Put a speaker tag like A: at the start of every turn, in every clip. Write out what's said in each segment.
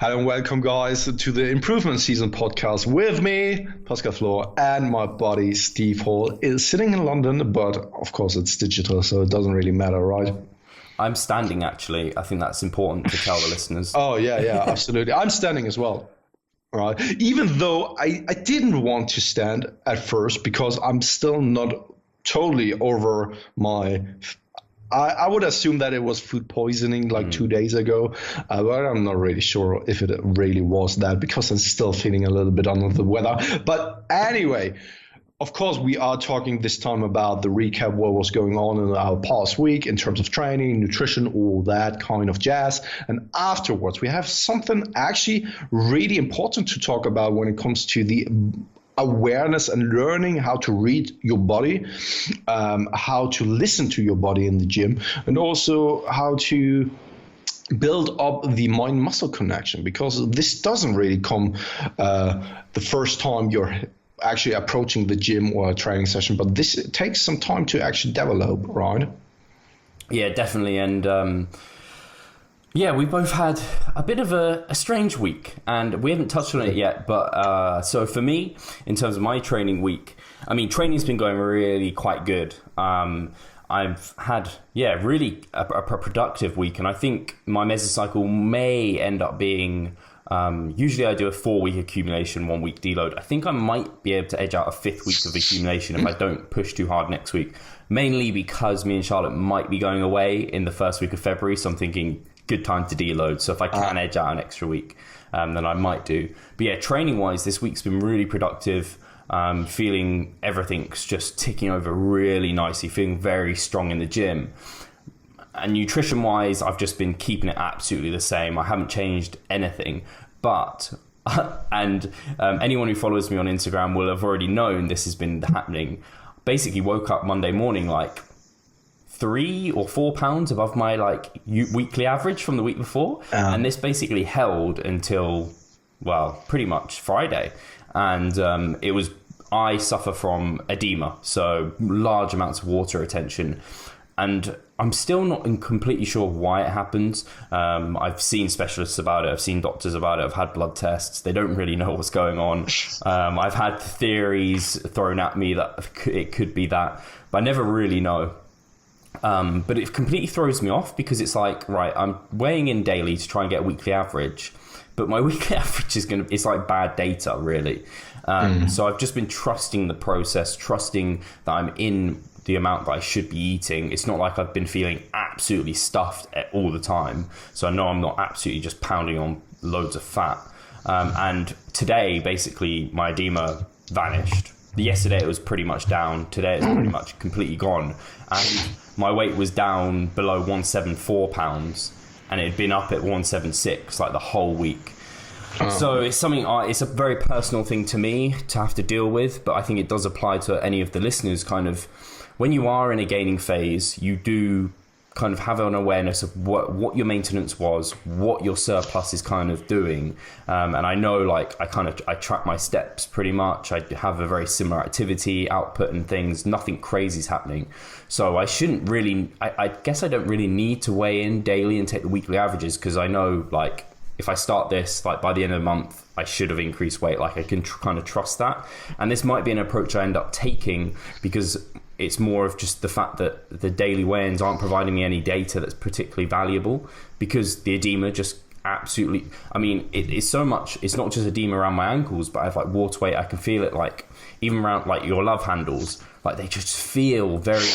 A: Hello and welcome, guys, to the Improvement Season podcast with me, Pascal Floor, and my buddy Steve Hall is sitting in London, but of course it's digital, so it doesn't really matter, right?
B: I'm standing, actually. I think that's important to tell the listeners.
A: Oh, yeah, absolutely. I'm standing as well, right? Even though I didn't want to stand at first because I'm still not totally over my... I would assume that it was food poisoning like 2 days ago, but I'm not really sure if it really was that because I'm still feeling a little bit under the weather. But anyway, of course, we are talking this time about the recap, what was going on in our past week in terms of training, nutrition, all that kind of jazz. And afterwards, we have something actually really important to talk about when it comes to the awareness and learning how to read your body, how to listen to your body in the gym, and also how to build up the mind-muscle connection, because this doesn't really come the first time you're actually approaching the gym or a training session, but this takes some time to actually develop, right?
B: Yeah, definitely. And yeah, we both had a bit of a strange week, and we haven't touched on it yet. But so for me, in terms of my training week, I mean, training's been going really quite good. I've had, really a productive week, and I think my mesocycle may end up being, usually I do a 4-week accumulation, 1-week deload. I think I might be able to edge out a 5th week of accumulation if I don't push too hard next week, mainly because me and Charlotte might be going away in the first week of February. So I'm thinking good time to deload. So if I can edge out an extra week, then I might do. But yeah, training wise, this week's been really productive. Feeling everything's just ticking over really nicely, feeling very strong in the gym. And nutrition wise, I've just been keeping it absolutely the same. I haven't changed anything. But and anyone who follows me on Instagram will have already known this has been happening. Basically woke up Monday morning like 3 or 4 pounds above my weekly average from the week before, and this basically held until pretty much Friday. And I suffer from edema, so large amounts of water retention, and I'm still not completely sure why it happens. I've seen specialists about it, I've seen doctors about it, I've had blood tests. They don't really know what's going on. I've had theories thrown at me that it could be that, but I never really know. But it completely throws me off because it's like, right, I'm weighing in daily to try and get a weekly average, but my weekly average it's like bad data, really. So I've just been trusting the process, trusting that I'm in the amount that I should be eating. It's not like I've been feeling absolutely stuffed all the time. So I know I'm not absolutely just pounding on loads of fat. And today, basically, my edema vanished. Yesterday it was pretty much down. Today it's pretty much completely gone. And my weight was down below 174 pounds, and it had been up at 176 like the whole week. So it's something, it's a very personal thing to me to have to deal with, but I think it does apply to any of the listeners. Kind of when you are in a gaining phase, you do kind of have an awareness of what your maintenance was, what your surplus is kind of doing. And I know I track my steps pretty much. I have a very similar activity output and things, nothing crazy is happening. So I shouldn't really, I guess I don't really need to weigh in daily and take the weekly averages, because I know if I start this, by the end of the month, I should have increased weight. I can kind of trust that. And this might be an approach I end up taking because it's more of just the fact that the daily weigh-ins aren't providing me any data that's particularly valuable, because the edema just absolutely, I mean, it's so much, it's not just edema around my ankles, but I have water weight. I can feel it even around your love handles, they just feel very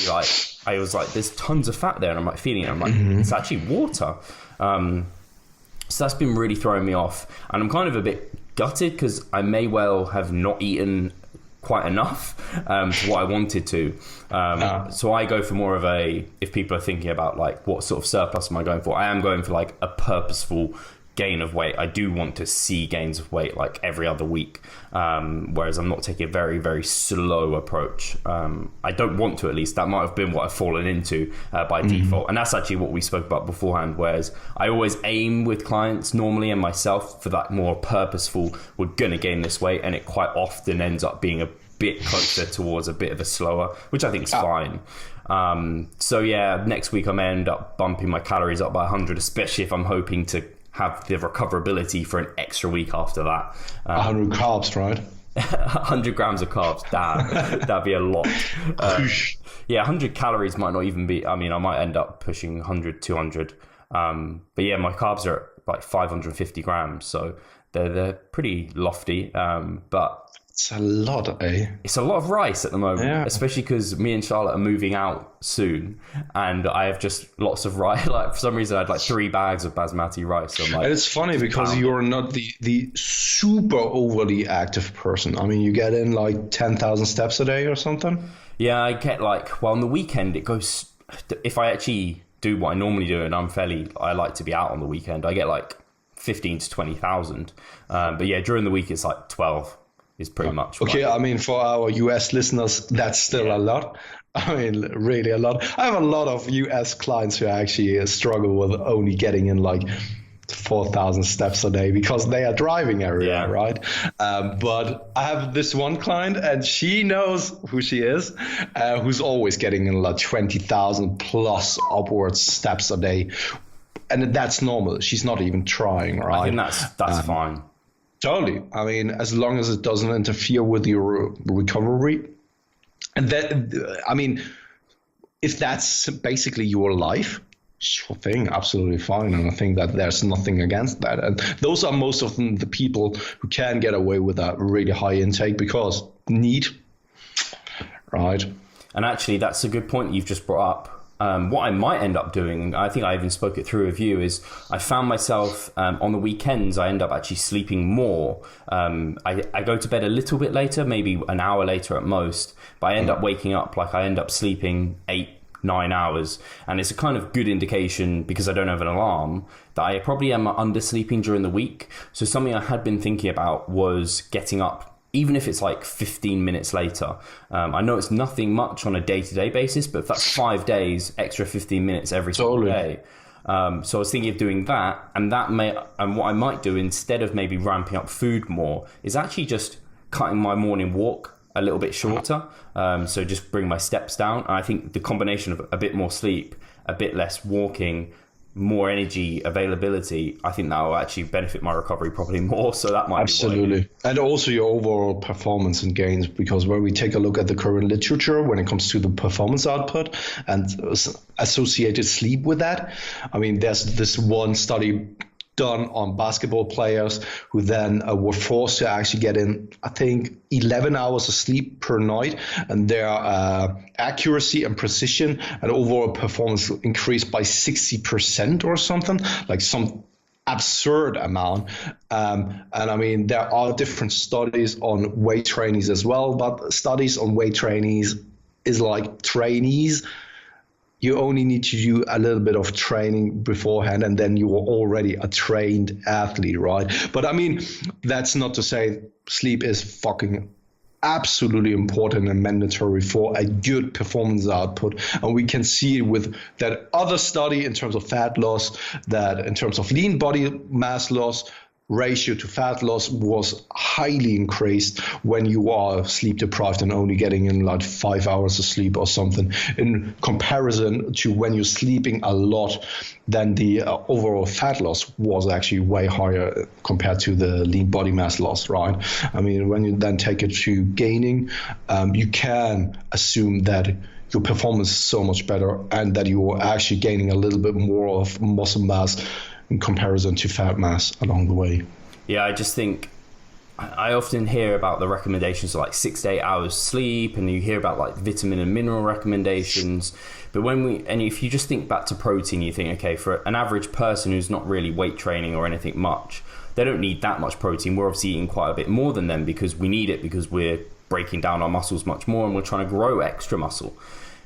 B: I was there's tons of fat there, and I'm feeling it. I'm it's actually water. So that's been really throwing me off, and I'm kind of a bit gutted because I may well have not eaten quite enough to what I wanted to. So I go for more of if people are thinking about what sort of surplus am I going for, I am going for a purposeful gain of weight. I do want to see gains of weight every other week, whereas I'm not taking a very, very slow approach. I don't want to, at least. That might have been what I've fallen into by default, and that's actually what we spoke about beforehand, whereas I always aim with clients normally and myself for that more purposeful, we're going to gain this weight, and it quite often ends up being a bit closer towards a bit of a slower, which I think is fine. So yeah, next week I may end up bumping my calories up by 100, especially if I'm hoping to have the recoverability for an extra week after that.
A: 100 carbs, right?
B: 100 grams of carbs, damn, that'd be a lot. Yeah, 100 calories might not even be, I mean, I might end up pushing 100, 200. But yeah, my carbs are like 550 grams, so they're pretty lofty. But
A: it's a lot, eh?
B: It's a lot of rice at the moment, especially because me and Charlotte are moving out soon, and I have just lots of rice. Like, for some reason, I had like 3 bags of basmati rice. So like,
A: and it's funny because you're not the super overly active person. I mean, you get in like 10,000 steps a day or something.
B: Yeah, I get like, well, on the weekend, it goes, if I actually do what I normally do, and I like to be out on the weekend, I get like 15 to 20,000. But yeah, during the week, it's like 12 is pretty much.
A: Okay, I mean, for our US listeners, that's still a lot. I mean, really a lot. I have a lot of US clients who actually struggle with only getting in like 4,000 steps a day because they are driving everywhere, right? But I have this one client, and she knows who she is, who's always getting in like 20,000 plus upwards steps a day. And that's normal. She's not even trying, right?
B: I think that's fine.
A: Totally. I mean, as long as it doesn't interfere with your recovery. And that, I mean, if that's basically your life, sure thing, absolutely fine. And I think that there's nothing against that. And those are most of the people who can get away with a really high intake because need, right?
B: And actually, that's a good point you've just brought up. What I might end up doing, I think I even spoke it through with you, is I found myself on the weekends, I end up actually sleeping more. I go to bed a little bit later, maybe an hour later at most, but I end up waking up, like I end up sleeping 8-9 hours. And it's a kind of good indication, because I don't have an alarm, that I probably am undersleeping during the week. So something I had been thinking about was getting up, even if it's like 15 minutes later. I know it's nothing much on a day-to-day basis, but if that's 5 days, extra 15 minutes every single day. So I was thinking of doing that, and what I might do instead of maybe ramping up food more is actually just cutting my morning walk a little bit shorter. So just bring my steps down. And I think the combination of a bit more sleep, a bit less walking, more energy availability, I think that will actually benefit my recovery probably more. So that might
A: absolutely be and also your overall performance and gains, because when we take a look at the current literature when it comes to the performance output and associated sleep with that, I mean, there's this one study done on basketball players who then were forced to actually get in, I think, 11 hours of sleep per night, and their accuracy and precision and overall performance increased by 60% or something, like some absurd amount. And I mean, there are different studies on weight trainees as well, but studies on weight trainees is like trainees. You only need to do a little bit of training beforehand, and then you are already a trained athlete, right? But I mean, that's not to say sleep is fucking absolutely important and mandatory for a good performance output. And we can see with that other study in terms of fat loss, that in terms of lean body mass loss, ratio to fat loss was highly increased when you are sleep deprived and only getting in like 5 hours of sleep or something, in comparison to when you're sleeping a lot. Then the overall fat loss was actually way higher compared to the lean body mass loss, right? I mean, when you then take it to gaining, you can assume that your performance is so much better and that you are actually gaining a little bit more of muscle mass in comparison to fat mass along the way.
B: Yeah, I just think I often hear about the recommendations of like 6 to 8 hours sleep, and you hear about like vitamin and mineral recommendations. But if you just think back to protein, you think, okay, for an average person who's not really weight training or anything much, they don't need that much protein. We're obviously eating quite a bit more than them because we need it, because we're breaking down our muscles much more and we're trying to grow extra muscle.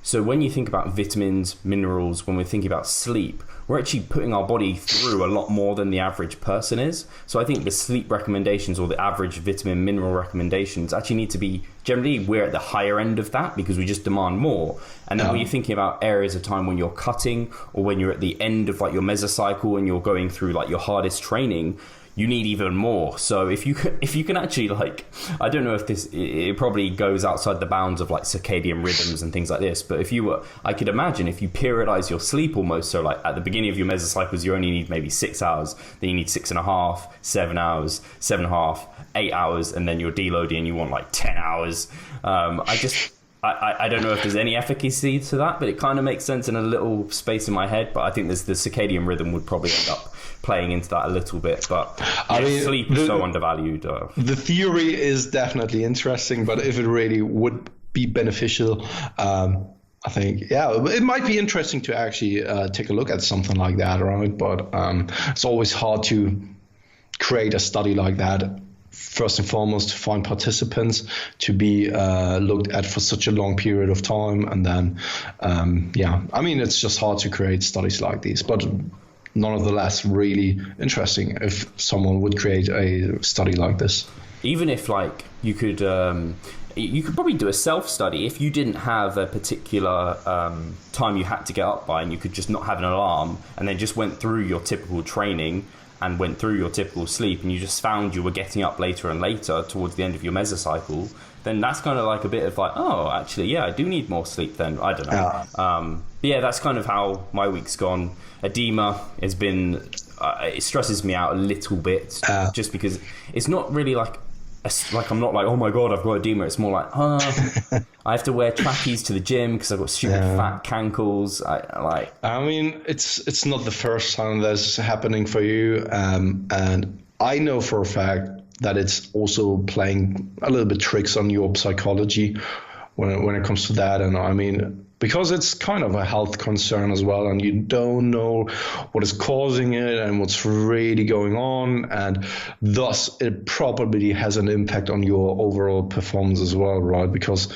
B: So when you think about vitamins, minerals, when we're thinking about sleep, we're actually putting our body through a lot more than the average person is. So I think the sleep recommendations, or the average vitamin mineral recommendations, actually need to be, generally we're at the higher end of that because we just demand more. And then when you're thinking about areas of time when you're cutting, or when you're at the end of like your mesocycle and you're going through like your hardest training, you need even more. So if you can actually, like, I don't know if it probably goes outside the bounds of like circadian rhythms and things like this, but I could imagine if you periodize your sleep almost, so like at the beginning of your mesocycles you only need maybe 6 hours, then you need 6.5, 7 hours, 7.5, 8 hours, and then you're deloading and you want like 10 hours. I don't know if there's any efficacy to that, but it kind of makes sense in a little space in my head. But I think the circadian rhythm would probably end up playing into that a little bit. But sleep is so undervalued.
A: The theory is definitely interesting, but if it really would be beneficial, I think, it might be interesting to actually take a look at something like that, right? But it's always hard to create a study like that. First and foremost, to find participants to be looked at for such a long period of time. And then, it's just hard to create studies like these. But nonetheless, really interesting if someone would create a study like this.
B: Even if, like, you could probably do a self-study if you didn't have a particular time you had to get up by, and you could just not have an alarm, and then just went through your typical training and went through your typical sleep, and you just found you were getting up later and later towards the end of your mesocycle, then that's kind of like a bit of like, oh, actually, I do need more sleep then. I don't know. That's kind of how my week's gone. Edema has been, it stresses me out a little bit, just because it's not really like I'm not like, oh my God, I've got edema. It's more like, I have to wear trackies to the gym because I've got stupid fat cankles.
A: It's not the first time that's happening for you. And I know for a fact that it's also playing a little bit tricks on your psychology when it comes to that. And because it's kind of a health concern as well, and you don't know what is causing it and what's really going on, and thus it probably has an impact on your overall performance as well, right? Because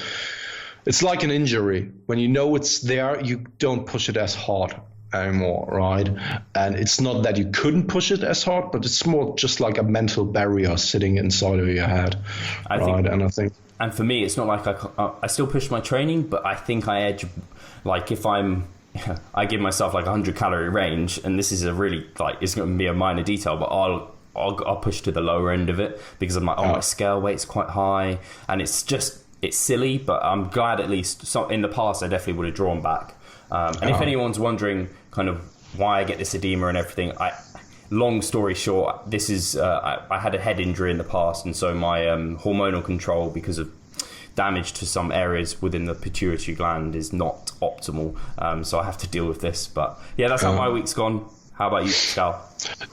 A: it's like an injury. When you know it's there, you don't push it as hard anymore, right? And it's not that you couldn't push it as hard, but it's more just like a mental barrier sitting inside of your head,
B: And for me, it's not like I still push my training, but I think I edge, like if I give myself like 100 calorie range, and this is a really it's going to be a minor detail, but I'll push to the lower end of it because my scale weight's quite high, and it's silly, but I'm glad at least. So in the past, I definitely would have drawn back. And if anyone's wondering kind of why I get this edema and everything, long story short, this is I had a head injury in the past, and so my hormonal control, because of damage to some areas within the pituitary gland, is not optimal. So I have to deal with this. But yeah, that's how my week's gone. How about you, Pascal?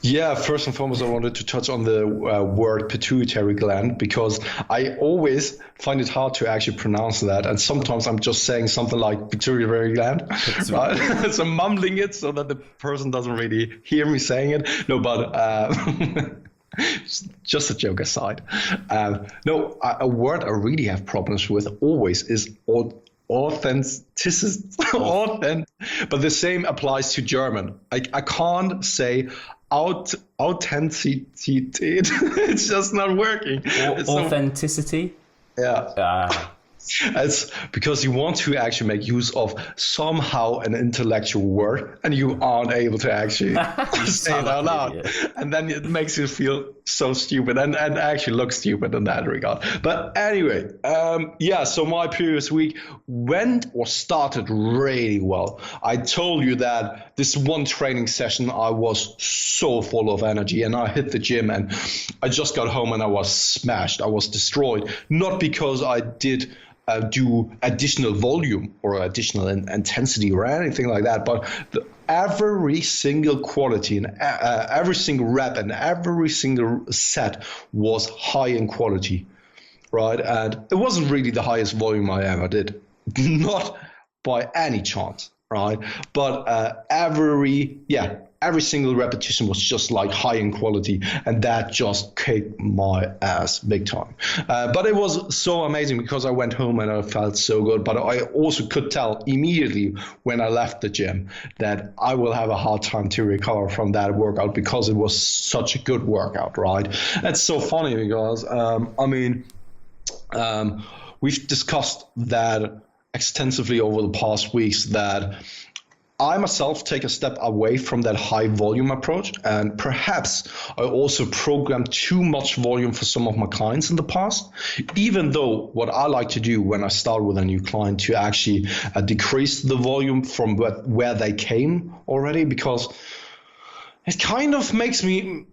A: Yeah, first and foremost, I wanted to touch on the word pituitary gland, because I always find it hard to actually pronounce that. And sometimes I'm just saying something like pituitary gland, right? So I'm mumbling it so that the person doesn't really hear me saying it. No, but just a joke aside. A word I really have problems with always is authenticity. But the same applies to German. I can't say authenticity. It's just not working.
B: Authenticity?
A: It's because you want to actually make use of somehow an intellectual word, and you aren't able to actually say it out loud. And then it makes you feel so stupid and actually look stupid in that regard. But anyway, so my previous week started really well. I told you that this one training session, I was so full of energy, and I hit the gym, and I just got home and I was smashed. I was destroyed. Not because I did do additional volume or additional intensity or anything like that, but every single quality and every single rep and every single set was high in quality, right? And it wasn't really the highest volume I ever did, not by any chance, right? But every single repetition was just like high in quality, and that just kicked my ass big time. But it was so amazing because I went home and I felt so good. But I also could tell immediately when I left the gym that I will have a hard time to recover from that workout because it was such a good workout, right? It's so funny because, we've discussed that extensively over the past weeks, that I myself take a step away from that high volume approach, and perhaps I also programmed too much volume for some of my clients in the past, even though what I like to do when I start with a new client to actually decrease the volume from where they came already, because it kind of makes me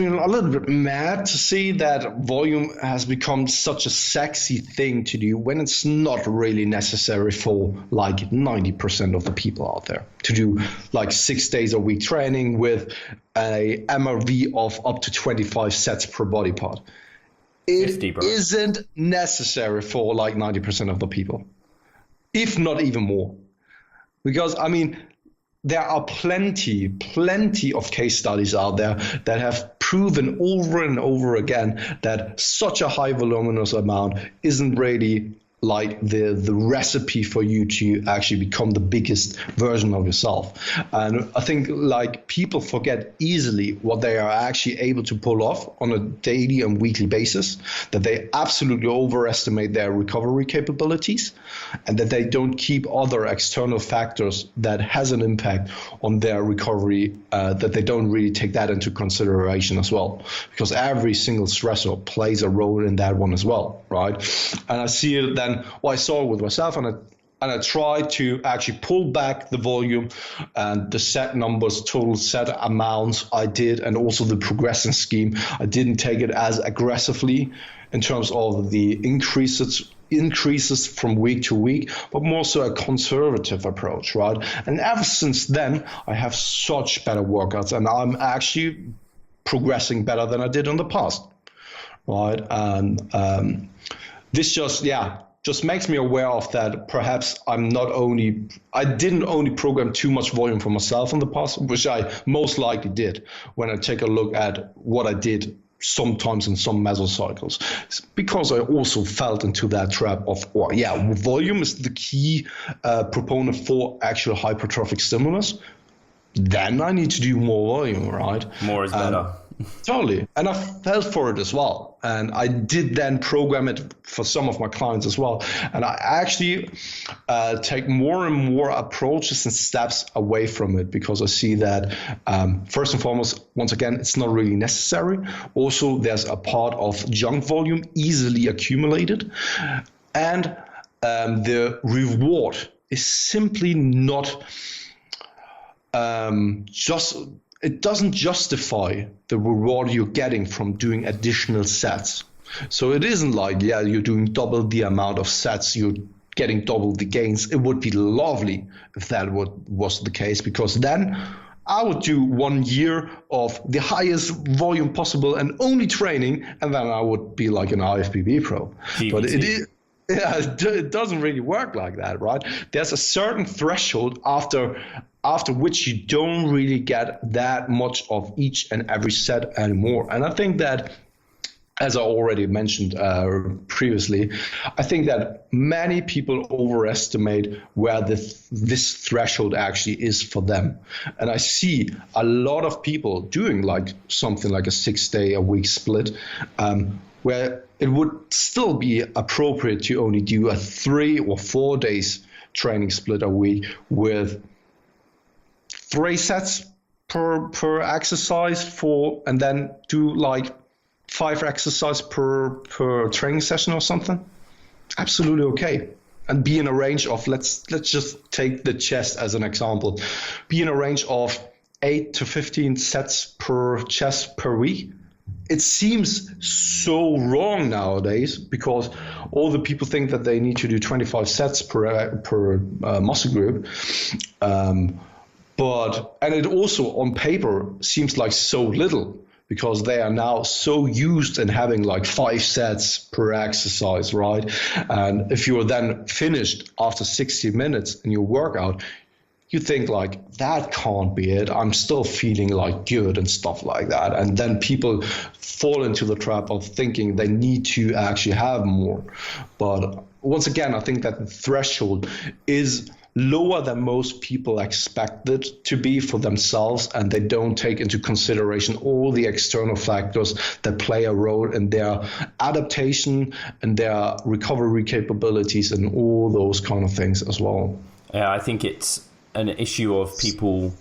A: a little bit mad to see that volume has become such a sexy thing to do when it's not really necessary for like 90% of the people out there to do like 6 days a week training with a MRV of up to 25 sets per body part. It isn't necessary for like 90% of the people, if not even more. Because, I mean, there are plenty of case studies out there that have proven over and over again that such a high voluminous amount isn't really like the recipe for you to actually become the biggest version of yourself. And I think like people forget easily what they are actually able to pull off on a daily and weekly basis, that they absolutely overestimate their recovery capabilities, and that they don't keep other external factors that has an impact on their recovery, that they don't really take that into consideration as well, because every single stressor plays a role in that one as well, right? And I see it then, well, I saw it with myself, and I tried to actually pull back the volume and the set numbers, total set amounts I did, and also the progression scheme. I didn't take it as aggressively in terms of the increases from week to week, but more so a conservative approach, right? And ever since then, I have such better workouts, and I'm actually progressing better than I did in the past, right? And this just makes me aware of that. Perhaps I didn't only program too much volume for myself in the past, which I most likely did when I take a look at what I did sometimes in some mesocycles, because I also fell into that trap of, volume is the key proponent for actual hypertrophic stimulus. Then I need to do more volume, right?
B: More is better.
A: Totally. And I fell for it as well. And I did then program it for some of my clients as well. And I actually take more and more approaches and steps away from it, because I see that, first and foremost, once again, it's not really necessary. Also, there's a part of junk volume easily accumulated. And the reward is simply not it doesn't justify the reward you're getting from doing additional sets. So it isn't like, you're doing double the amount of sets, you're getting double the gains. It would be lovely if that was the case, because then I would do 1 year of the highest volume possible and only training, and then I would be like an IFBB pro. But it doesn't really work like that, right? There's a certain threshold after which you don't really get that much of each and every set anymore. And I think that, as I already mentioned previously, I think that many people overestimate where this threshold actually is for them. And I see a lot of people doing like something like a 6 day a week split, where it would still be appropriate to only do a 3 or 4 days training split a week with 3 sets per exercise and then do like 5 exercises per training session or something. Absolutely okay. And be in a range of, let's just take the chest as an example, be in a range of 8 to 15 sets per chest per week. It seems so wrong nowadays, because all the people think that they need to do 25 sets per muscle group. And it also on paper seems like so little, because they are now so used in having like 5 sets per exercise, right? And if you are then finished after 60 minutes in your workout, you think like, that can't be it. I'm still feeling like good and stuff like that. And then people fall into the trap of thinking they need to actually have more. But once again, I think that the threshold is lower than most people expect it to be for themselves, and they don't take into consideration all the external factors that play a role in their adaptation and their recovery capabilities and all those kind of things as well.
B: Yeah, I think it's an issue of people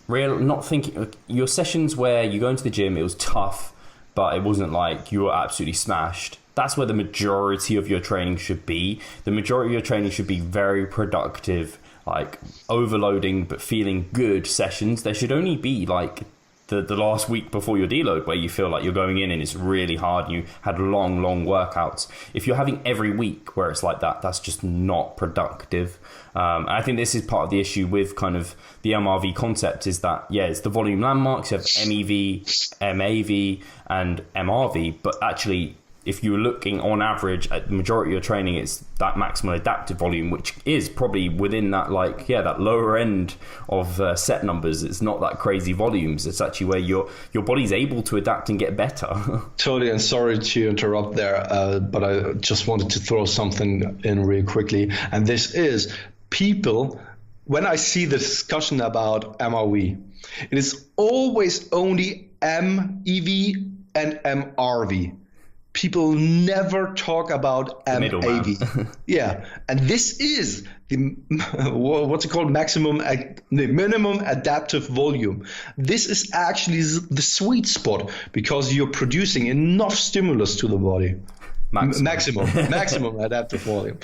B: not thinking. Your sessions where you go into the gym, it was tough, but it wasn't like you were absolutely smashed. That's where the majority of your training should be. The majority of your training should be very productive, like overloading but feeling good sessions. There should only be like the last week before your deload where you feel like you're going in and it's really hard and you had long workouts. If you're having every week where it's like that, that's just not productive. And I think this is part of the issue with kind of the MRV concept is that, yeah, it's the volume landmarks. You have MEV, MAV, and MRV, but actually, if you're looking on average at the majority of your training, it's that maximal adaptive volume, which is probably within that, like, yeah, that lower end of set numbers. It's not that crazy volumes. It's actually where your body's able to adapt and get better.
A: Totally, and sorry to interrupt there, but I just wanted to throw something in really quickly. And this is people, when I see the discussion about MRV, it is always only MEV and MRV. People never talk about MAV. Yeah, and this is the what's it called, the minimum adaptive volume. This is actually the sweet spot because you're producing enough stimulus to the body. Maximum adaptive volume.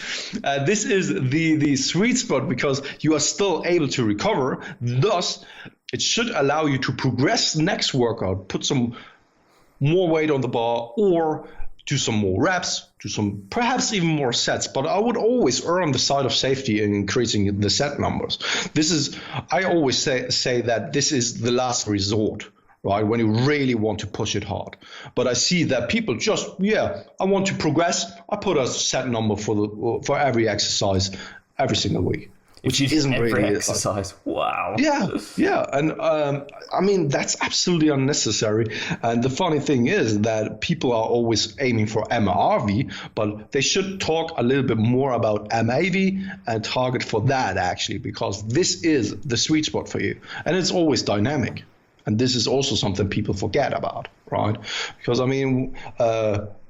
A: This is the sweet spot because you are still able to recover. Thus, it should allow you to progress next workout, put some more weight on the bar, or do some more reps, do some perhaps even more sets. But I would always err on the side of safety in increasing the set numbers. I always say that this is the last resort, right? When you really want to push it hard. But I see that people just, I want to progress. I put a set number for every exercise every single week. Which isn't
B: every
A: really
B: exercise. Wow.
A: Yeah, and I mean that's absolutely unnecessary. And the funny thing is that people are always aiming for MRV, but they should talk a little bit more about MAV and target for that actually, because this is the sweet spot for you, and it's always dynamic. And this is also something people forget about, right? Because I mean.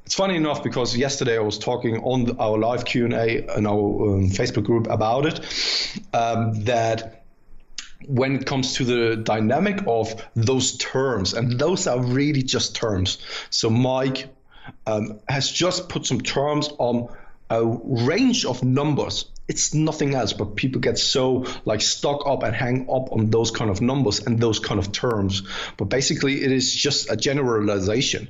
A: It's funny enough because yesterday I was talking on our live Q&A in our Facebook group about it, that when it comes to the dynamic of those terms, and those are really just terms. So Mike has just put some terms on a range of numbers. It's nothing else, but people get so like stuck up and hang up on those kind of numbers and those kind of terms. But basically it is just a generalization.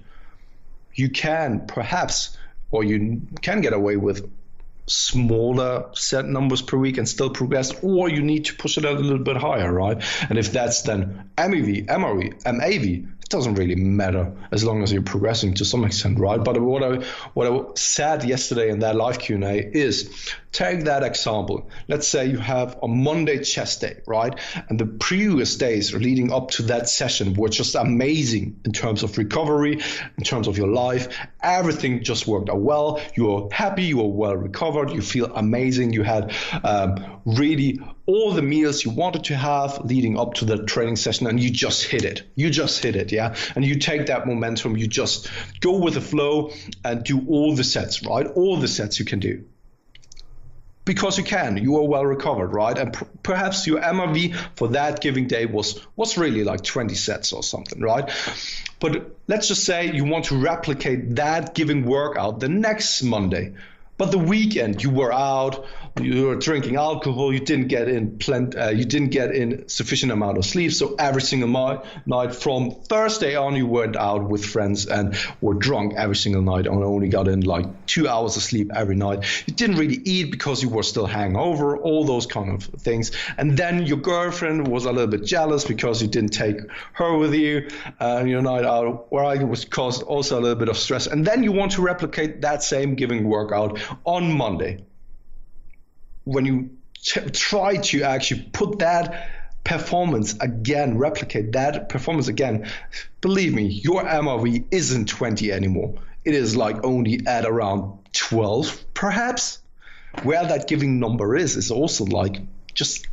A: You can perhaps, or you can get away with smaller set numbers per week and still progress, or you need to push it a little bit higher, right? And if that's then MEV, MRV, MAV, it doesn't really matter as long as you're progressing to some extent, right? But what I said yesterday in that live Q&A is, take that example. Let's say you have a Monday chest day, right? And the previous days leading up to that session were just amazing in terms of recovery, in terms of your life. Everything just worked out well. You were happy, you were well recovered, you feel amazing. You had really all the meals you wanted to have leading up to the training session, and you just hit it. Yeah. And you take that momentum, you just go with the flow and do all the sets, right? All the sets you can do. Because you are well recovered, right? And perhaps your MRV for that giving day was really like 20 sets or something, right? But let's just say you want to replicate that giving workout the next Monday. But the weekend you were out, you were drinking alcohol, you didn't get in sufficient amount of sleep. So every single night from Thursday on, you went out with friends and were drunk every single night and only got in like 2 hours of sleep every night. You didn't really eat because you were still hangover, all those kind of things. And then your girlfriend was a little bit jealous because you didn't take her with you your night out, where was caused also a little bit of stress. And then you want to replicate that same giving workout on Monday. When you try to actually put that performance again, replicate that performance again, believe me, your MRV isn't 20 anymore. It is like only at around 12, perhaps. Where that giving number is also like just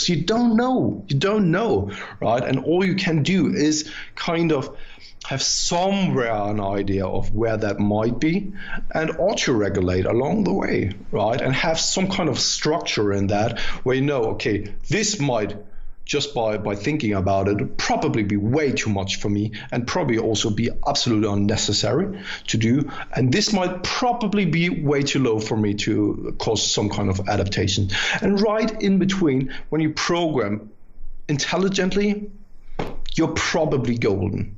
A: you don't know, right? And all you can do is kind of have somewhere an idea of where that might be, and auto-regulate along the way, right? And have some kind of structure in that where you know, okay, this might, just by thinking about it, probably be way too much for me and probably also be absolutely unnecessary to do. And this might probably be way too low for me to cause some kind of adaptation. And right in between, when you program intelligently, you're probably golden.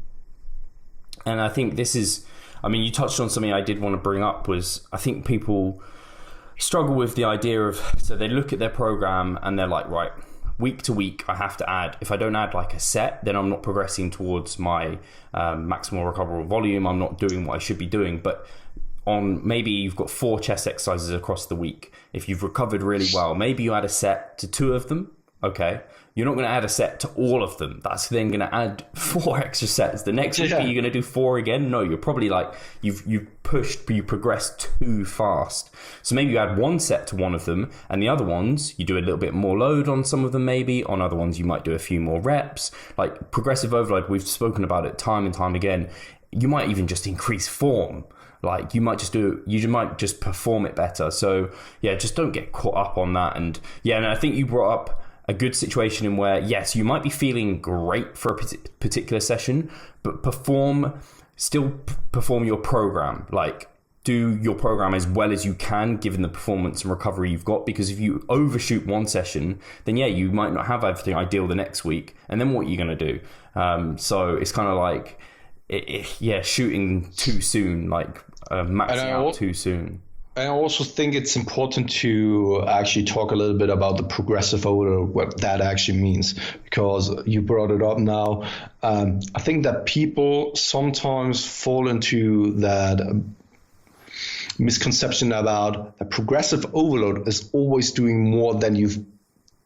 B: And I think this is, I mean, you touched on something I did want to bring up was I think people struggle with the idea of, so they look at their program and they're like, right, week to week, I have to add, if I don't add like a set, then I'm not progressing towards my maximal recoverable volume. I'm not doing what I should be doing. But on maybe you've got 4 chest exercises across the week. If you've recovered really well, maybe you add a set to 2 of them. Okay. You're not going to add a set to all of them. That's then going to add 4 extra sets. The next week, are you going to do 4 again? No, you're probably like, you've progressed too fast. So maybe you add 1 set to one of them, and the other ones, you do a little bit more load on some of them maybe. On other ones, you might do a few more reps. Like progressive overload, we've spoken about it time and time again. You might even just increase form. Like you might just perform it better. So yeah, just don't get caught up on that. And yeah, and I think you brought up a good situation in where, yes, you might be feeling great for a particular session, but still perform your program. Like do your program as well as you can, given the performance and recovery you've got. Because if you overshoot one session, then yeah, you might not have everything ideal the next week. And then what are you going to do? So it's kind of like, shooting too soon, like maxing out too soon.
A: I also think it's important to actually talk a little bit about the progressive overload, what that actually means, because you brought it up now. I think that people sometimes fall into that misconception about that progressive overload is always doing more than you've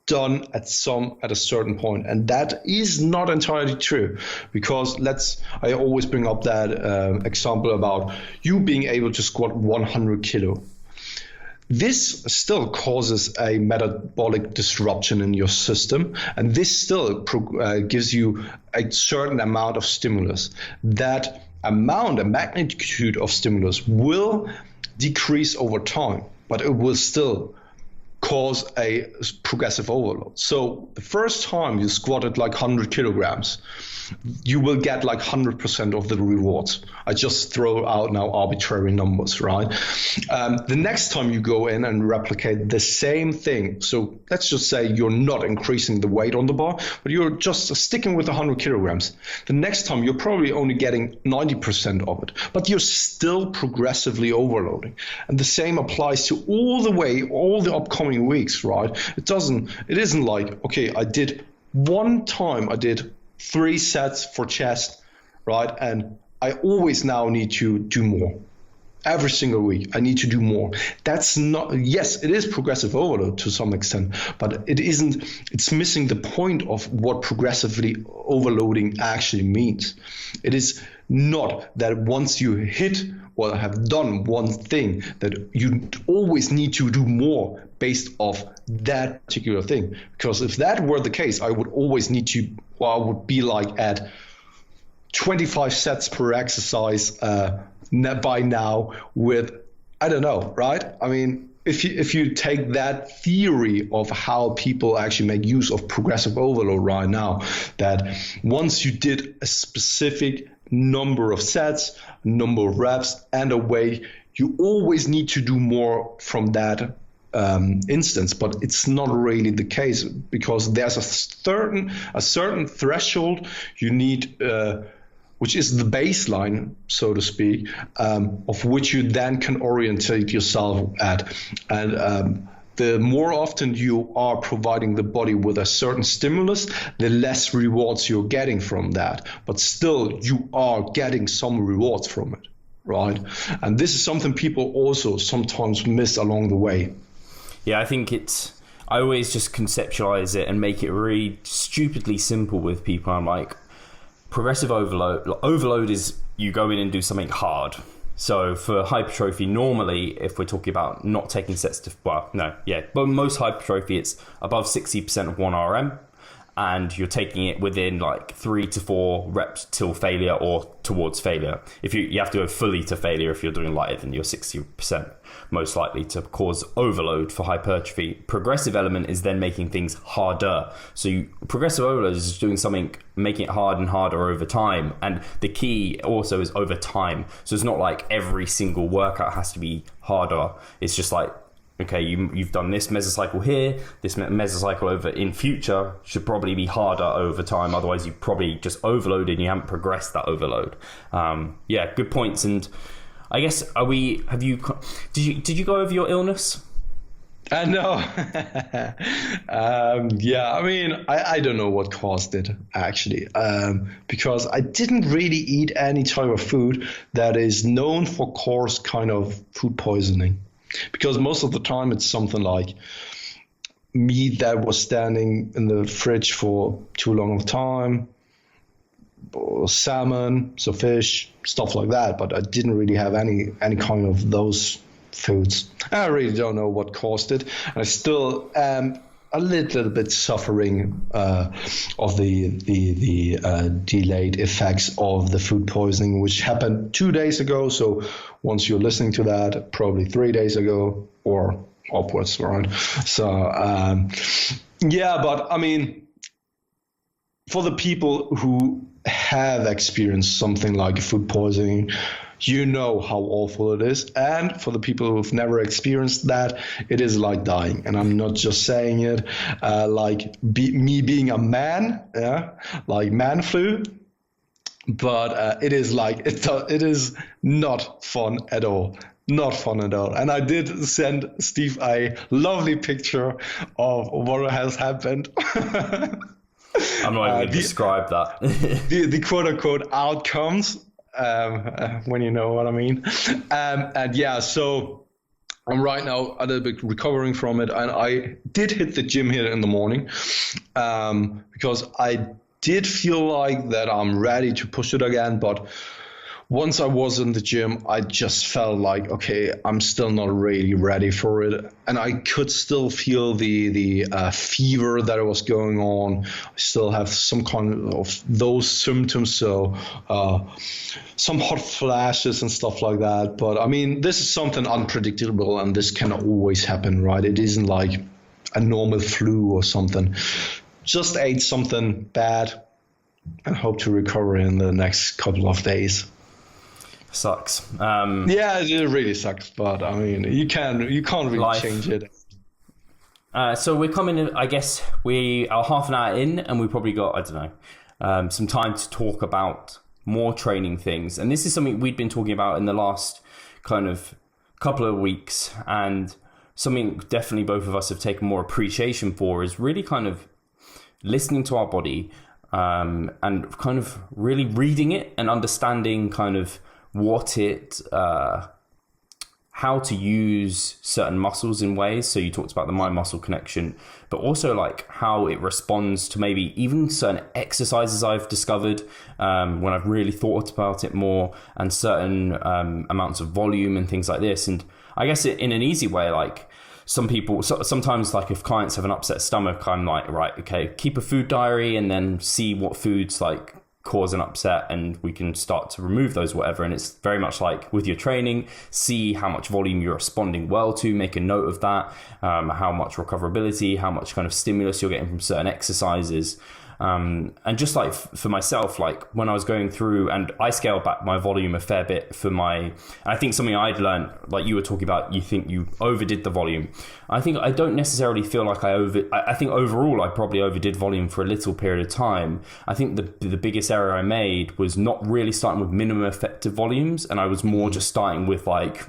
A: done at a certain point, and that is not entirely true, because I always bring up that example about you being able to squat 100 kilo. This still causes a metabolic disruption in your system, and this still gives you a certain amount of stimulus. That amount, a magnitude of stimulus will decrease over time, but it will still cause a progressive overload. So the first time you squatted like 100 kilograms, you will get like 100% of the rewards. I just throw out now arbitrary numbers, right? The next time you go in and replicate the same thing, so let's just say you're not increasing the weight on the bar, but you're just sticking with 100 kilograms. The next time you're probably only getting 90% of it, but you're still progressively overloading. And the same applies to all the upcoming weeks, right? It isn't like, okay, I did 3 sets for chest, right? And I always now need to do more. Every single week, I need to do more. That's not, yes, it is progressive overload to some extent, but it's missing the point of what progressively overloading actually means. It is not that once you hit or have done one thing that you always need to do more based off that particular thing. Because if that were the case, I would always I would be like at 25 sets per exercise by now with, I don't know, right? I mean, if you take that theory of how people actually make use of progressive overload right now, that once you did a specific number of sets, number of reps, and a weight, you always need to do more from that instance, but it's not really the case, because there's a certain threshold you need, which is the baseline, so to speak, of which you then can orientate yourself at. And the more often you are providing the body with a certain stimulus, the less rewards you're getting from that. But still, you are getting some rewards from it, right? And this is something people also sometimes miss along the way.
B: Yeah, I think I always just conceptualize it and make it really stupidly simple with people. I'm like, progressive overload is you go in and do something hard. So for hypertrophy, normally, if we're talking about not taking sets but most hypertrophy, it's above 60% of 1 RM. and you're taking it within like 3 to 4 reps till failure or towards failure. If you have to go fully to failure if you're doing lighter than your 60%, most likely to cause overload for hypertrophy. Progressive element is then making things harder. So progressive overload is doing something, making it hard and harder over time. And the key also is over time. So it's not like every single workout has to be harder. It's just like, okay, you've done this mesocycle here, this mesocycle over in future should probably be harder over time. Otherwise, you probably just overloaded and you haven't progressed that overload. Yeah, good points. And I guess, did you go over your illness?
A: No. Yeah, I mean, I don't know what caused it, actually, because I didn't really eat any type of food that is known for cause kind of food poisoning. Because most of the time it's something like meat that was standing in the fridge for too long of time, or salmon, so fish, stuff like that. But I didn't really have any kind of those foods. I really don't know what caused it. And I still am a little bit suffering of the delayed effects of the food poisoning, which happened 2 days ago. So once you're listening to that, probably 3 days ago or upwards, right? So yeah, but I mean, for the people who have experienced something like food poisoning, you know how awful it is. And for the people who've never experienced that, it is like dying. And I'm not just saying it me being a man, yeah, like man flu, but it is like, it is not fun at all. Not fun at all. And I did send Steve a lovely picture of what has happened.
B: I'm not even going to describe that.
A: the quote unquote outcomes. When you know what I mean. And yeah, so I'm right now a little bit recovering from it. And I did hit the gym here in the morning because I did feel like that I'm ready to push it again. But once I was in the gym, I just felt like, okay, I'm still not really ready for it. And I could still feel the fever that was going on. I still have some kind of those symptoms. So some hot flashes and stuff like that. But I mean, this is something unpredictable and this can always happen, right? It isn't like a normal flu or something. Just ate something bad and hope to recover in the next couple of days.
B: Sucks.
A: Yeah, it really sucks, but I mean, you can't really change it.
B: So we're coming, I guess we are half an hour in and we probably got, I don't know, some time to talk about more training things. And this is something we'd been talking about in the last kind of couple of weeks, and something definitely both of us have taken more appreciation for is really kind of listening to our body and kind of really reading it and understanding kind of what it, how to use certain muscles in ways. So you talked about the mind-muscle connection, but also like how it responds to maybe even certain exercises I've discovered when I've really thought about it more, and certain amounts of volume and things like this. And I guess in an easy way, like some people, sometimes like if clients have an upset stomach, I'm like, right, okay, keep a food diary and then see what foods like cause an upset and we can start to remove those, whatever. And it's very much like with your training, see how much volume you're responding well to, make a note of that, how much recoverability, how much kind of stimulus you're getting from certain exercises. And just like for myself, like when I was going through, and I scaled back my volume a fair bit for I think something I'd learned, like you were talking about, you think you overdid the volume. I think I don't necessarily feel like I think overall I probably overdid volume for a little period of time. I think the biggest error I made was not really starting with minimum effective volumes, and I was more just starting with like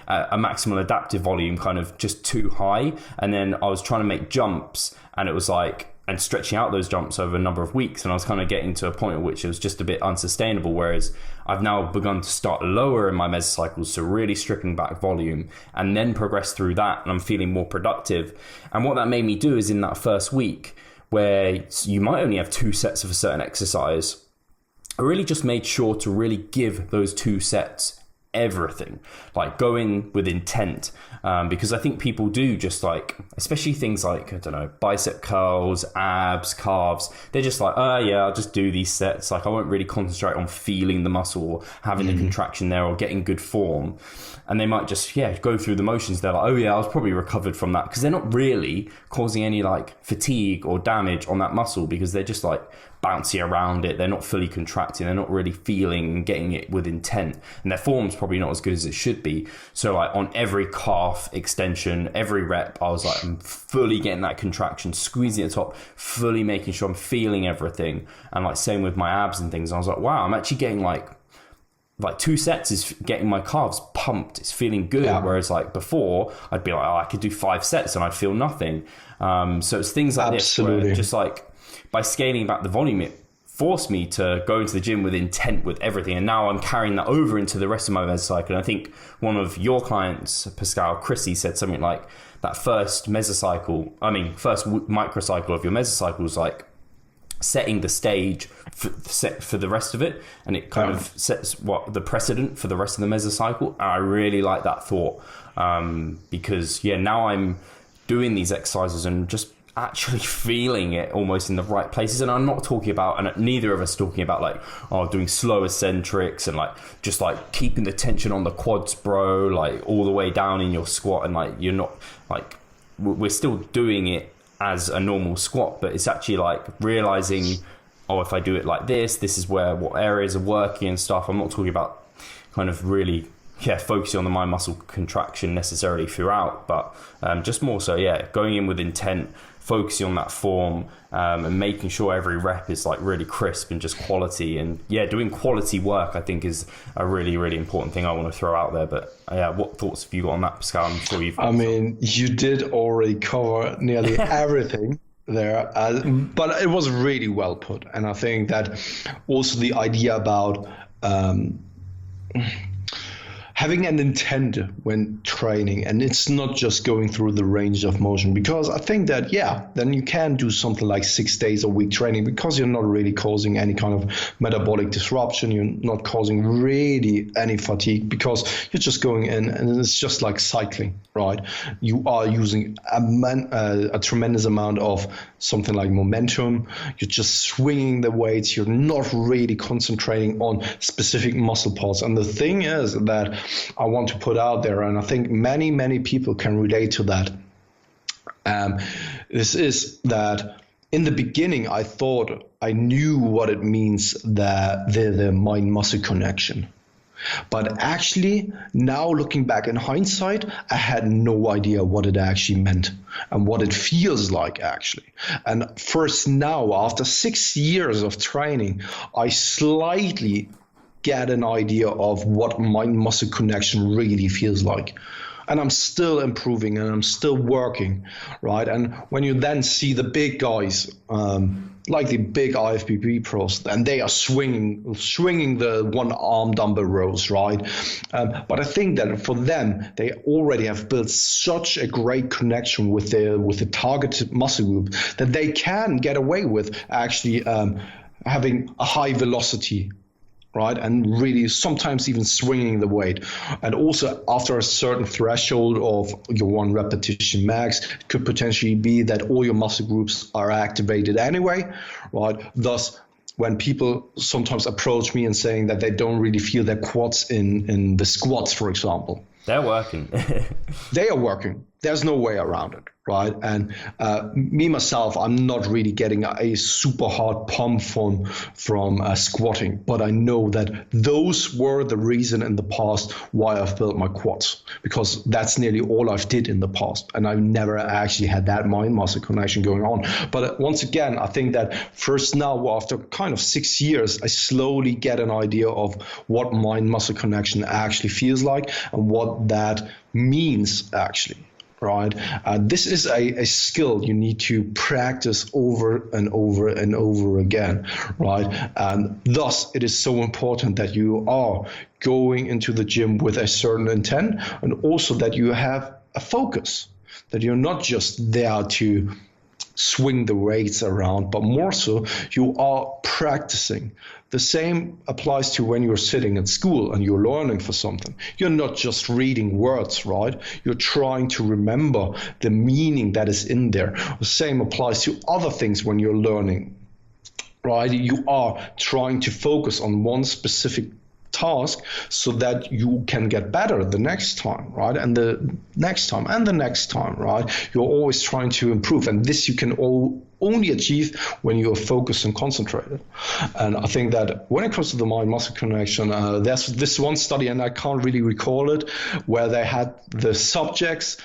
B: a maximal adaptive volume, kind of just too high. And then I was trying to make jumps, and it was like, and stretching out those jumps over a number of weeks. And I was kind of getting to a point at which it was just a bit unsustainable. Whereas I've now begun to start lower in my mesocycles, so really stripping back volume, and then progress through that. And I'm feeling more productive. And what that made me do is in that first week, where you might only have 2 sets of a certain exercise, I really just made sure to really give those 2 sets everything, like go in with intent, because I think people do just like, especially things like, I don't know, bicep curls, abs, calves, they're just like, oh yeah, I'll just do these sets, like I won't really concentrate on feeling the muscle or having the contraction there or getting good form, and they might just go through the motions. They're like, oh yeah, I was probably recovered from that, because they're not really causing any like fatigue or damage on that muscle, because they're just like bouncy around it, they're not fully contracting, they're not really feeling and getting it with intent, and their form's probably not as good as it should be. So like on every calf extension, every rep, I was like, I'm fully getting that contraction, squeezing at the top, fully making sure I'm feeling everything. And like same with my abs and things, I was like, wow, I'm actually getting like 2 sets is getting my calves pumped, it's feeling good. Whereas like before I'd be like, oh, I could do 5 sets and I'd feel nothing. So it's things like this where just like by scaling back the volume, it forced me to go into the gym with intent with everything. And now I'm carrying that over into the rest of my mesocycle. And I think one of your clients, Pascal, Chrissy, said something like that first microcycle of your mesocycle was like setting the stage for the rest of it. And it kind of sets the precedent for the rest of the mesocycle. And I really like that thought, because now I'm doing these exercises and just actually feeling it almost in the right places. And I'm not talking about, and neither of us talking about like, doing slow eccentrics and like just like keeping the tension on the quads, bro, like all the way down in your squat. And like, you're not like, we're still doing it as a normal squat, but it's actually like realizing, if I do it like this is what areas are working and stuff. I'm not talking about kind of really focusing on the mind muscle contraction necessarily throughout, but just more so going in with intent, focusing on that form, and making sure every rep is like really crisp and just quality. And doing quality work, I think, is a really, really important thing I want to throw out there. But what thoughts have you got on that, Pascal? I'm sure you've
A: you did already cover nearly everything there, but it was really well put. And I think that also the idea about having an intent when training, and it's not just going through the range of motion, because I think that, then you can do something like 6 days a week training, because you're not really causing any kind of metabolic disruption. You're not causing really any fatigue, because you're just going in and it's just like cycling, right? You are using a tremendous amount of something like momentum. You're just swinging the weights. You're not really concentrating on specific muscle parts. And the thing is that I want to put out there, and I think many, many people can relate to that. This is that in the beginning, I thought I knew what it means, that the mind-muscle connection. But actually, now looking back in hindsight, I had no idea what it actually meant and what it feels like, actually. And first now, after 6 years of training, I slightly get an idea of what mind-muscle connection really feels like. And I'm still improving and I'm still working, right? And when you then see the big guys, like the big IFBB pros, and they are swinging the one arm dumbbell rows, right? But I think that for them, they already have built such a great connection with the targeted muscle group that they can get away with actually having a high velocity, right? And really sometimes even swinging the weight. And also after a certain threshold of your 1 repetition max, it could potentially be that all your muscle groups are activated anyway, right? Thus, when people sometimes approach me and saying that they don't really feel their quads in the squats, for example.
B: They're working.
A: They are working. There's no way around it, right? And me, myself, I'm not really getting a super hard pump from squatting, but I know that those were the reason in the past why I've built my quads, because that's nearly all I've did in the past. And I've never actually had that mind-muscle connection going on. But once again, I think that first now, after kind of 6 years, I slowly get an idea of what mind-muscle connection actually feels like and what that means actually. Right. This is a skill you need to practice over and over and over again. Right. And thus, it is so important that you are going into the gym with a certain intent, and also that you have a focus, that you're not just there to swing the weights around, but more so you are practicing. The same applies to when you're sitting at school and you're learning for something. You're not just reading words, right? You're trying to remember the meaning that is in there. The same applies to other things when you're learning, right? You are trying to focus on one specific task so that you can get better the next time, right? And the next time and the next time, right? You're always trying to improve, and this you can only achieve when you are focused and concentrated. And I think that when it comes to the mind-muscle connection, there's this one study, and I can't really recall it, where they had the subjects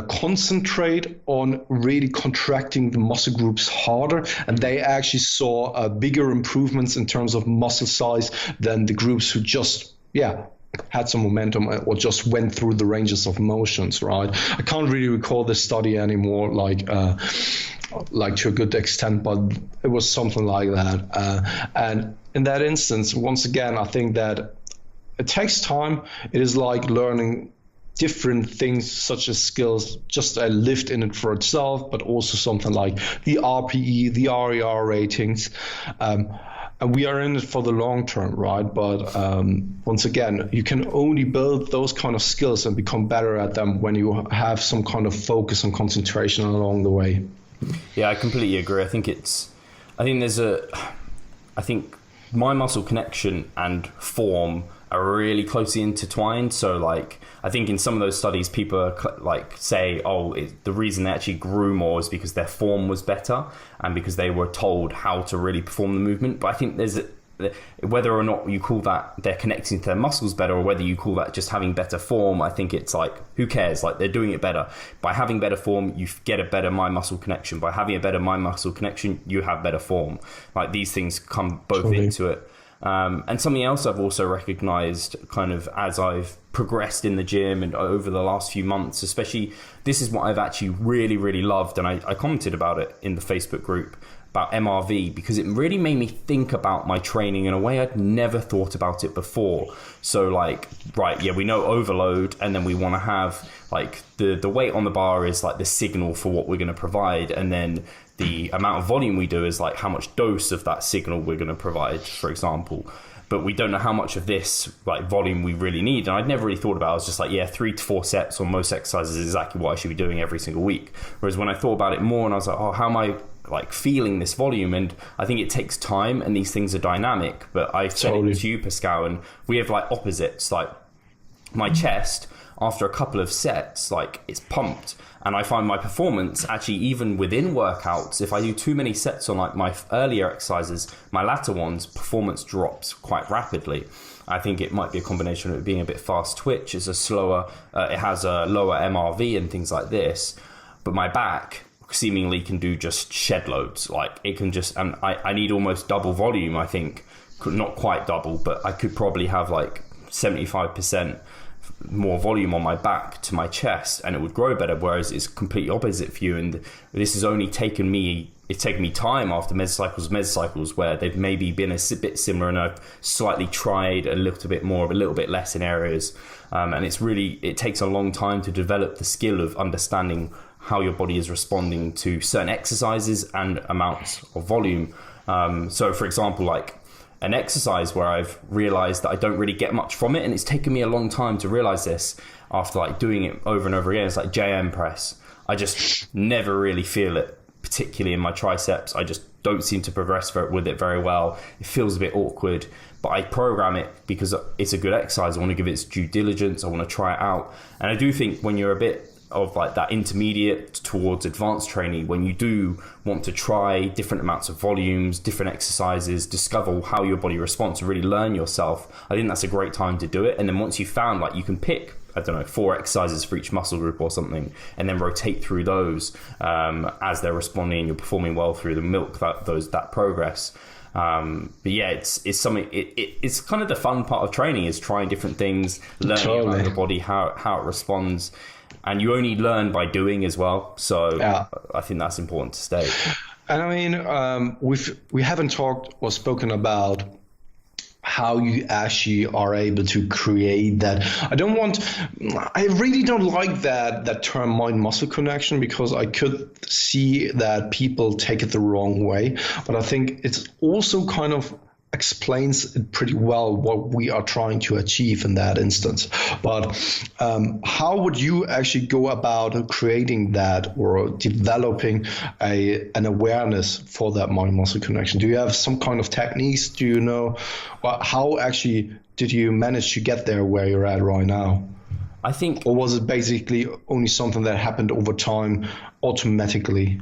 A: concentrate on really contracting the muscle groups harder, and they actually saw bigger improvements in terms of muscle size than the groups who just had some momentum or just went through the ranges of motions, right? I can't really recall this study anymore, like to a good extent, but it was something like that. And in that instance, once again, I think that it takes time. It is like learning different things such as skills, just a lift in it for itself, but also something like the RPE, the RER ratings. And we are in it for the long term, right? But once again, you can only build those kind of skills and become better at them when you have some kind of focus and concentration along the way.
B: Yeah, I completely agree. I think mind muscle connection and form are really closely intertwined. So like, I think in some of those studies, people like say, the reason they actually grew more is because their form was better and because they were told how to really perform the movement. But I think whether or not you call that they're connecting to their muscles better, or whether you call that just having better form, I think it's like, who cares? Like, they're doing it better. By having better form, you get a better mind-muscle connection. By having a better mind-muscle connection, you have better form. Like, these things come both into it. And something else I've also recognized kind of as I've progressed in the gym and over the last few months, especially, this is what I've actually really, really loved. And I commented about it in the Facebook group about MRV, because it really made me think about my training in a way I'd never thought about it before. So like, right, yeah, we know overload, and then we want to have like the weight on the bar is like the signal for what we're going to provide. And then the amount of volume we do is like how much dose of that signal we're going to provide, for example. But we don't know how much of this like volume we really need. And I'd never really thought about it. I was just like, 3 to 4 sets on most exercises is exactly what I should be doing every single week. Whereas when I thought about it more, and I was like, how am I like feeling this volume? And I think it takes time, and these things are dynamic. But I said it to you, Pascal, and we have like opposites. Like my chest, after a couple of sets, like it's pumped. And I find my performance actually, even within workouts, if I do too many sets on like my earlier exercises, my latter ones, performance drops quite rapidly. I think it might be a combination of it being a bit fast twitch. It's a slower, it has a lower MRV and things like this. But my back seemingly can do just shed loads. Like it can just, and I need almost double volume, I think. Not quite double, but I could probably have like 75% more volume on my back to my chest, and it would grow better. Whereas it's completely opposite for you, and this has only taken me time after mesocycles where they've maybe been a bit similar, and I've slightly tried a little bit more, a little bit less in areas, and it takes a long time to develop the skill of understanding how your body is responding to certain exercises and amounts of volume. So for example, like an exercise where I've realized that I don't really get much from it, and it's taken me a long time to realize this after like doing it over and over again. It's like JM press. I just never really feel it, particularly in my triceps. I just don't seem to progress with it very well. It feels a bit awkward, but I program it because it's a good exercise. I want to give it its due diligence. I want to try it out. And I do think when you're a bit of like that intermediate towards advanced training, when you do want to try different amounts of volumes, different exercises, discover how your body responds, and really learn yourself, I think that's a great time to do it. And then once you've found, like, you can pick, 4 exercises for each muscle group or something, and then rotate through those as they're responding, you're performing well through the milk that progress. But yeah, it's something, it's kind of the fun part of training, is trying different things, learning about the body, how it responds. And you only learn by doing as well. So yeah. I think that's important to state.
A: And I mean, we haven't talked or spoken about how you actually are able to create that. I really don't like that term mind-muscle connection, because I could see that people take it the wrong way. But I think it's also kind of explains it pretty well what we are trying to achieve in that instance. But how would you actually go about creating that or developing an awareness for that mind-muscle connection? Do you have some kind of techniques? Do you know how actually did you manage to get there where you're at right now?
B: I think,
A: or was it basically only something that happened over time automatically?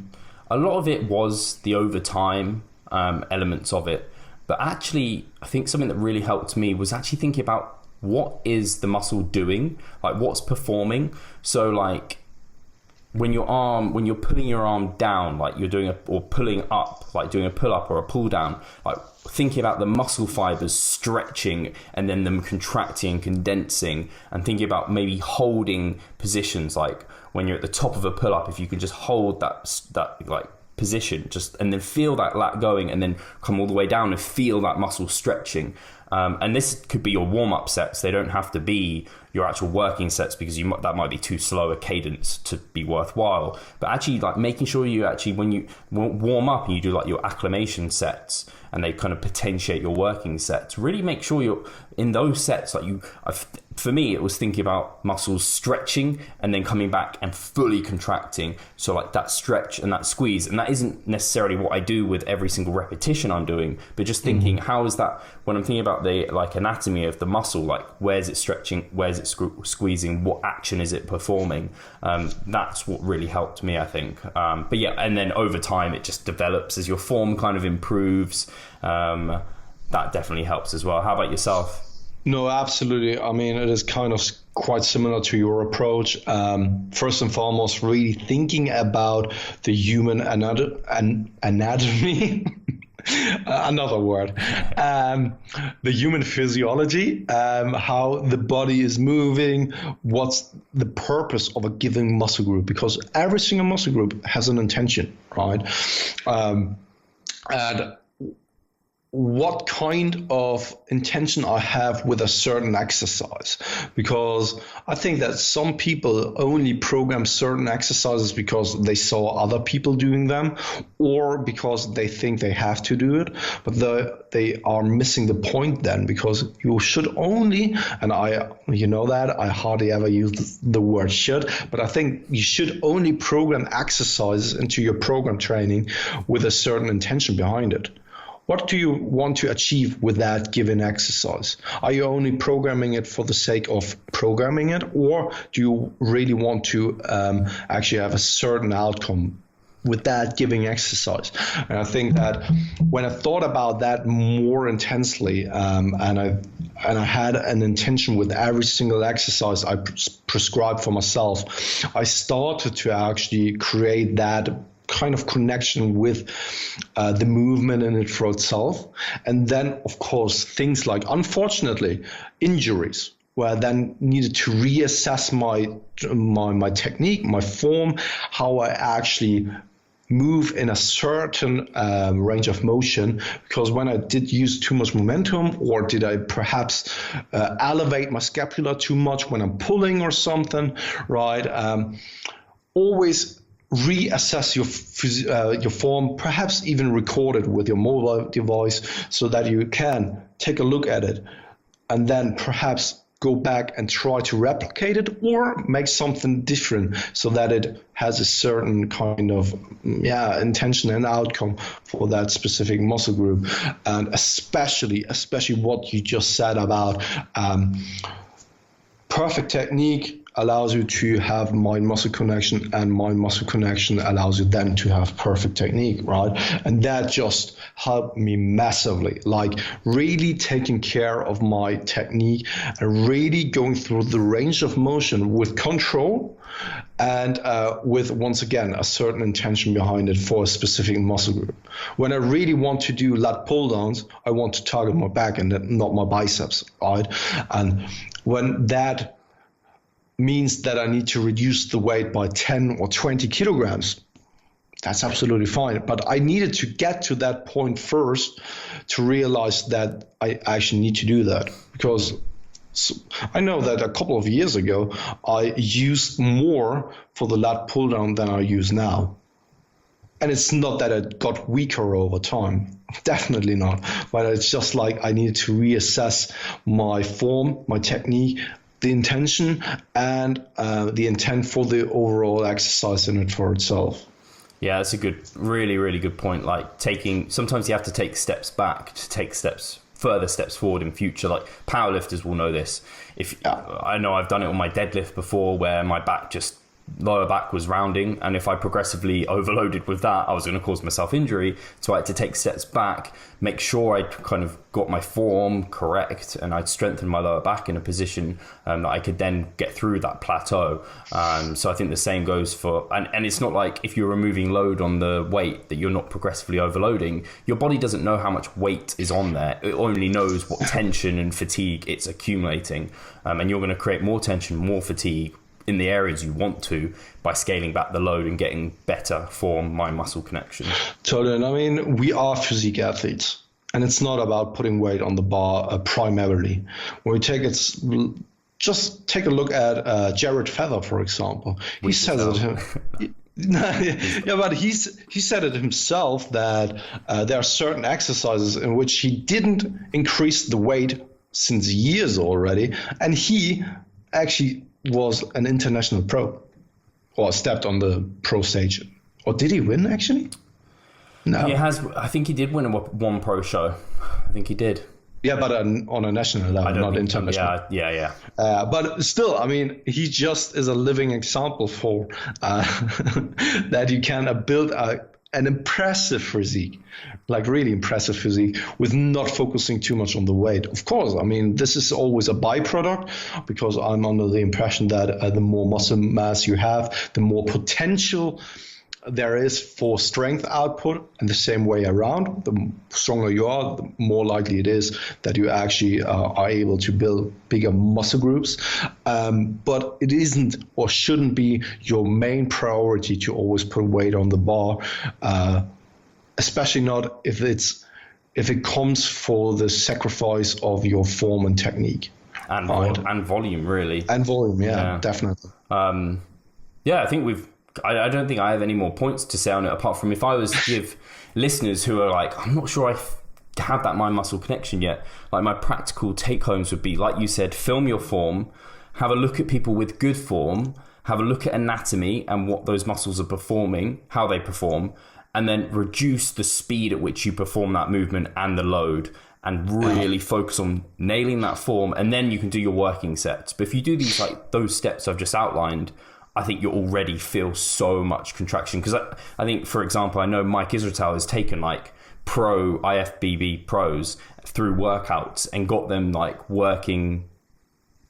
B: A lot of it was the over time elements of it. But actually, I think something that really helped me was actually thinking about what is the muscle doing, like what's performing. So like when you're pulling your arm down, like you're doing or pulling up, like doing a pull up or a pull down, like thinking about the muscle fibers stretching and then them contracting and condensing, and thinking about maybe holding positions, like when you're at the top of a pull up, if you can just hold that like position, just and then feel that lat going, and then come all the way down and feel that muscle stretching. And this could be your warm-up sets. They don't have to be your actual working sets, because that might be too slow a cadence to be worthwhile. But actually, like making sure you actually, when you warm up and you do like your acclimation sets, and they kind of potentiate your working sets, really make sure you're in those sets. Like for me, it was thinking about muscles stretching and then coming back and fully contracting. So like that stretch and that squeeze, and that isn't necessarily what I do with every single repetition I'm doing, but just thinking, how is that when I'm thinking about the like anatomy of the muscle, like where's it stretching, where's it squeezing, what action is it performing? That's what really helped me, I think. But yeah, and then over time it just develops as your form kind of improves. That definitely helps as well. How about yourself?
A: No, absolutely. I mean, it is kind of quite similar to your approach. First and foremost, really thinking about the human anatomy. Another word. The human physiology, how the body is moving, what's the purpose of a given muscle group, because every single muscle group has an intention, right? And what kind of intention I have with a certain exercise, because I think that some people only program certain exercises because they saw other people doing them, or because they think they have to do it, but they are missing the point then, because you should only, and I hardly ever use the word should, but I think you should only program exercises into your program training with a certain intention behind it. What do you want to achieve with that given exercise? Are you only programming it for the sake of programming it, or do you really want to actually have a certain outcome with that giving exercise? And I think that when I thought about that more intensely, and I had an intention with every single exercise I prescribed for myself, I started to actually create that kind of connection with the movement in it for itself. And then, of course, things like, unfortunately, injuries, where I then needed to reassess my technique, my form, how I actually move in a certain range of motion, because when I did use too much momentum, or did I perhaps elevate my scapula too much when I'm pulling or something, right? Always reassess your form, perhaps even record it with your mobile device, so that you can take a look at it and then perhaps go back and try to replicate it, or make something different so that it has a certain kind of intention and outcome for that specific muscle group. And especially what you just said about perfect technique allows you to have mind-muscle connection, and mind-muscle connection allows you then to have perfect technique, right? And that just helped me massively, like really taking care of my technique and really going through the range of motion with control, and with, once again, a certain intention behind it for a specific muscle group. When I really want to do lat pull downs, I want to target my back and not my biceps, right? And when that means that I need to reduce the weight by 10 or 20 kilograms, that's absolutely fine. But I needed to get to that point first to realize that I actually need to do that, because I know that a couple of years ago I used more for the lat pull down than I use now. And it's not that it got weaker over time, definitely not. But it's just like I needed to reassess my form, my technique, the intention, and the intent for the overall exercise in it for itself.
B: Yeah, that's a good, really, really good point. Like sometimes you have to take steps back to take further steps forward in future. Like powerlifters will know this. I know I've done it on my deadlift before, where my lower back was rounding, and if I progressively overloaded with that, I was going to cause myself injury. So I had to take steps back, make sure I kind of got my form correct, and I'd strengthen my lower back in a position that I could then get through that plateau. So I think the same goes for, and it's not like if you're removing load on the weight that you're not progressively overloading. Your body doesn't know how much weight is on there. It only knows what tension and fatigue it's accumulating. And you're going to create more tension, more fatigue in the areas you want to by scaling back the load and getting better form, mind-muscle connection.
A: Totally. And I mean, we are physique athletes, and it's not about putting weight on the bar primarily. When we just take a look at Jared Feather, for example. He says it. Yeah, but he said it himself that there are certain exercises in which he didn't increase the weight since years already, and he actually was an international pro, or stepped on the pro stage. Or did he win, actually? No.
B: I think he did win one pro show. I think he did.
A: Yeah, but on a national level, not international.
B: Yeah.
A: But still, I mean, he just is a living example for that you can build an impressive physique, like really impressive physique, with not focusing too much on the weight. Of course, I mean, this is always a byproduct, because I'm under the impression that the more muscle mass you have, the more potential there is for strength output, and the same way around. The stronger you are, the more likely it is that you actually are able to build bigger muscle groups. But it isn't or shouldn't be your main priority to always put weight on the bar, especially not if it comes for the sacrifice of your form and technique.
B: And volume, really.
A: And volume, yeah. Definitely.
B: I think I don't think I have any more points to say on it, apart from if I was to give listeners who are like, I'm not sure I have that mind-muscle connection yet, like my practical take-homes would be, like you said, film your form, have a look at people with good form, have a look at anatomy and what those muscles are performing, how they perform, and then reduce the speed at which you perform that movement and the load, and really focus on nailing that form, and then you can do your working sets. But if you do those steps I've just outlined, I think you already feel so much contraction. Because I think, for example, I know Mike Israetel has taken like pro IFBB pros through workouts and got them like working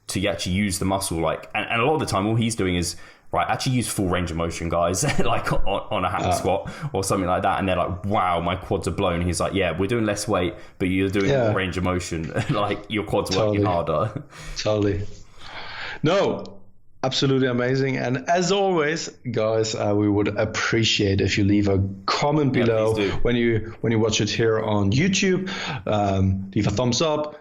B: to actually use the muscle. And a lot of the time, all he's doing is, actually use full range of motion, guys, like on a hammer squat or something like that. And they're like, wow, my quads are blown. He's like, yeah, we're doing less weight, but you're doing more range of motion. Like your quads are working harder.
A: Totally. No. Absolutely amazing. And as always, guys, we would appreciate if you leave a comment below when you watch it here on YouTube. Leave a thumbs up.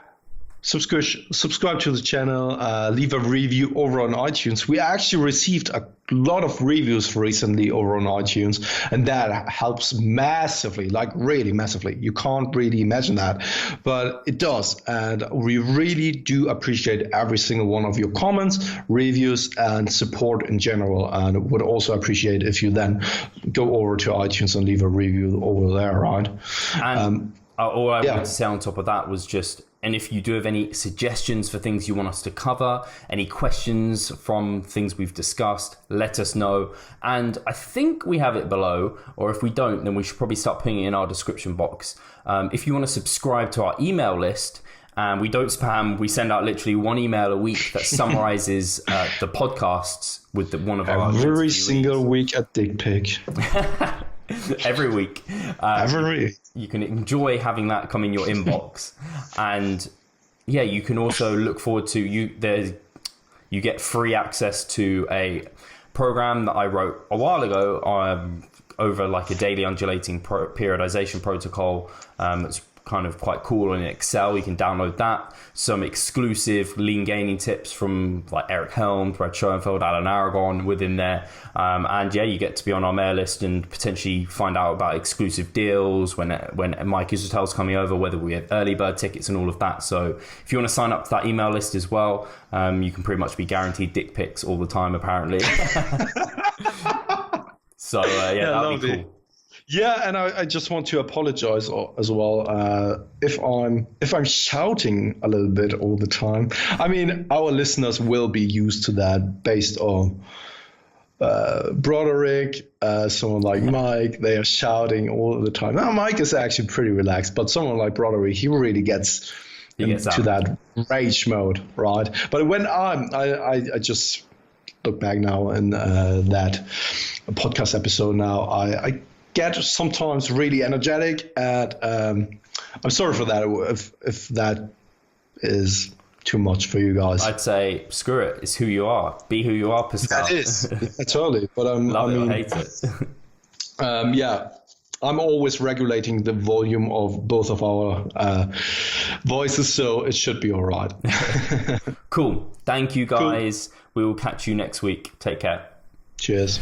A: Subscribe to the channel, leave a review over on iTunes. We actually received a lot of reviews recently over on iTunes, and that helps massively, like really massively. You can't really imagine that, but it does. And we really do appreciate every single one of your comments, reviews, and support in general. And would also appreciate if you then go over to iTunes and leave a review over there, right?
B: And all I wanted to say on top of that was just, and if you do have any suggestions for things you want us to cover, any questions from things we've discussed, let us know. And I think we have it below, or if we don't, then we should probably start putting it in our description box. If you want to subscribe to our email list, and we don't spam, we send out literally one email a week that summarizes the podcasts with one of our...
A: Every single week a dick pic.
B: Every week.
A: Every week.
B: You can enjoy having that come in your inbox. And you can also look forward to you get free access to a program that I wrote a while ago over like a daily undulating periodization protocol. It's kind of quite cool in Excel. You can download that. Some exclusive lean gaining tips from like Eric Helm, Brad Schoenfeld, Alan Aragon within there. And yeah, you get to be on our mail list and potentially find out about exclusive deals when Mike Isotel's coming over, whether we have early bird tickets and all of that. So if you want to sign up to that email list as well, you can pretty much be guaranteed dick pics all the time, apparently. So yeah, that'd be cool.
A: Yeah, and I just want to apologize as well if I'm shouting a little bit all the time. I mean, our listeners will be used to that based on Broderick, someone like Mike. They are shouting all the time. Now, Mike is actually pretty relaxed, but someone like Broderick, he really gets into that rage mode, right? But when I just look back now in that podcast episode now, I get sometimes really energetic, and I'm sorry for that if that is too much for you guys.
B: I'd say screw it. It's who you are. Be who you are, Pascal.
A: That is totally. But
B: love it or hate it.
A: Yeah, I'm always regulating the volume of both of our voices, so it should be all right.
B: Cool. Thank you, guys. Cool. We will catch you next week. Take care.
A: Cheers.